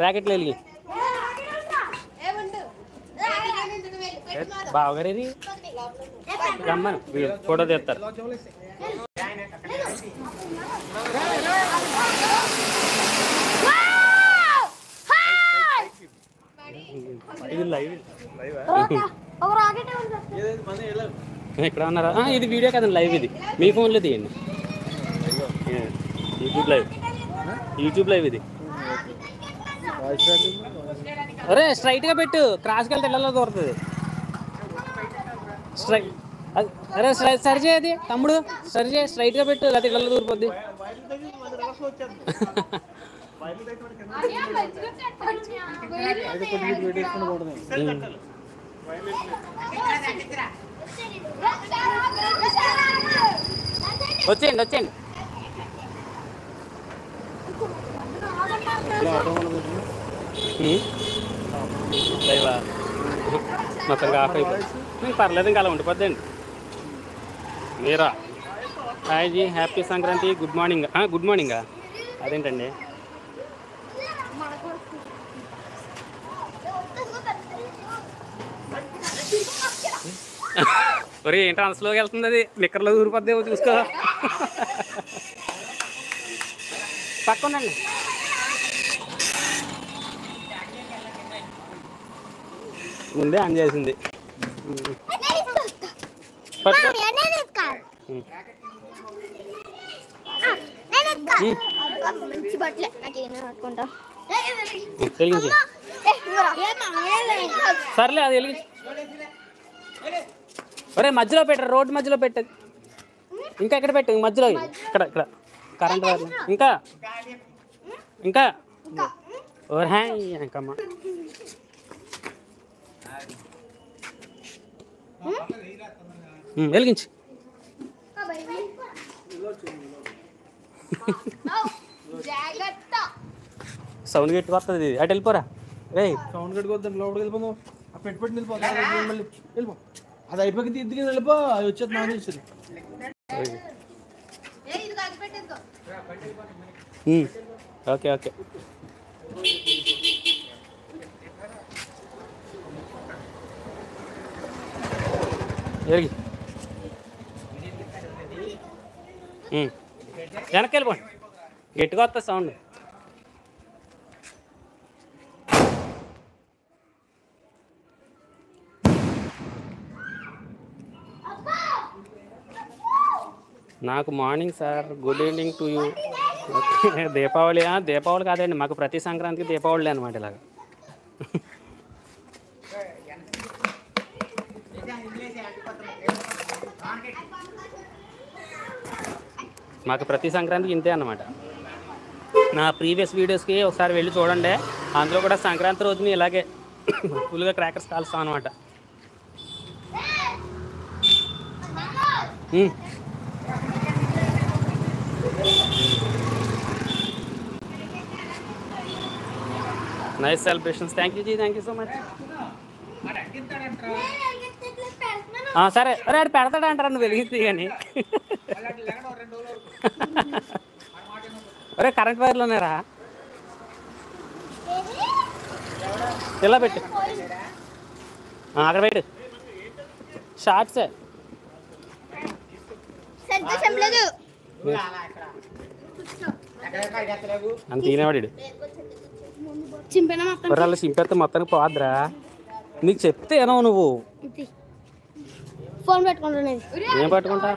ప్యాకెట్లు వెలిగి బావగారి రమ్మను ఫోటో తీస్తారు. ఇది లైవ్ ఎక్కడ ఉన్నారా? ఇది వీడియో కదండి, లైవ్. ఇది మీ ఫోన్లో తీయండి. యూట్యూబ్ లైవ్ ఇది. అరే స్ట్రైట్గా పెట్టు, క్రాస్కి వెళ్తే ఇళ్ళలో దూరుతుంది. అరే సరి చేయది తమ్ముడు, సరి చేయి, స్ట్రైట్గా పెట్టు, లేకపోతే ఇళ్ళలో దూరిపోద్ది. వచ్చేయండి వచ్చేయండి. మొత్తంగా ఆఫ్ అయిపోయింది. పర్లేదు, ఇంకా అలా ఉండిపోద్దండి. మీరా hi ji, happy Sankranti, good morning. Good మార్నింగా? అదేంటండి? మరి ఏంటి అంతలోకి వెళ్తుంది? అది నిక్కర్లో ఊరిపోద్ది, చూసుకో. పక్కండి ముందే ఆన్ చేసింది. సర్లే అది వెలిగి. ఒరే మధ్యలో పెట్టరు, రోడ్డు మధ్యలో పెట్టదు. ఇంకా ఎక్కడ పెట్టు? మధ్యలో ఇక్కడ ఇక్కడ కరెంట్ వైర్లు. ఇంకా ఇంకా ఓరే ఇంకమ్మా వెలిగించి. సౌండ్ గట్టి వస్తుంది. అటు వెళ్ళిపోరా. రే సౌండ్ గట్టి వద్దాం, లోపలికి వెళ్ళిపోదాం. పెట్టి వెళ్ళిపో. అది అయిపోయి తిద్దుకి వెళ్ళిపో, అది వచ్చేది నాకు తెలుస్తుంది. Okay okay. వెనక్కి వెళ్ళిపోండి, గట్టిగా వస్తుంది సౌండ్. నాకు morning sir, good evening to you. Deepavali? Deepavali కాదండి, మాకు ప్రతి సంక్రాంతికి దీపావళి అనమాట. ఇలాగ మాకు ప్రతి సంక్రాంతికి ఇంతే అన్నమాట. నా ప్రీవియస్ వీడియోస్కి ఒకసారి వెళ్ళి చూడండి. అందులో కూడా సంక్రాంతి రోజుని ఇలాగే ఫుల్గా క్రాకర్స్ కాలుస్తాం అనమాట. Nice celebrations. Thank you ji, thank you so much. సరే. అరే అది పెడతాడంటారా? నువ్వు వెలిగిస్తే కానీ. అరే కరెంట్ వైర్లు ఉన్నారా? ఇలా పెట్టు, అక్కడ పెట్టు. షార్ట్సే అంత తినేవాడు. వాళ్ళు చింపేస్తే మొత్తానికి పోద్రా. నీకు చెప్తే ఏనో నువ్వు ఫోన్ పెట్టుకుంటా. ఏం పట్టుకుంటా?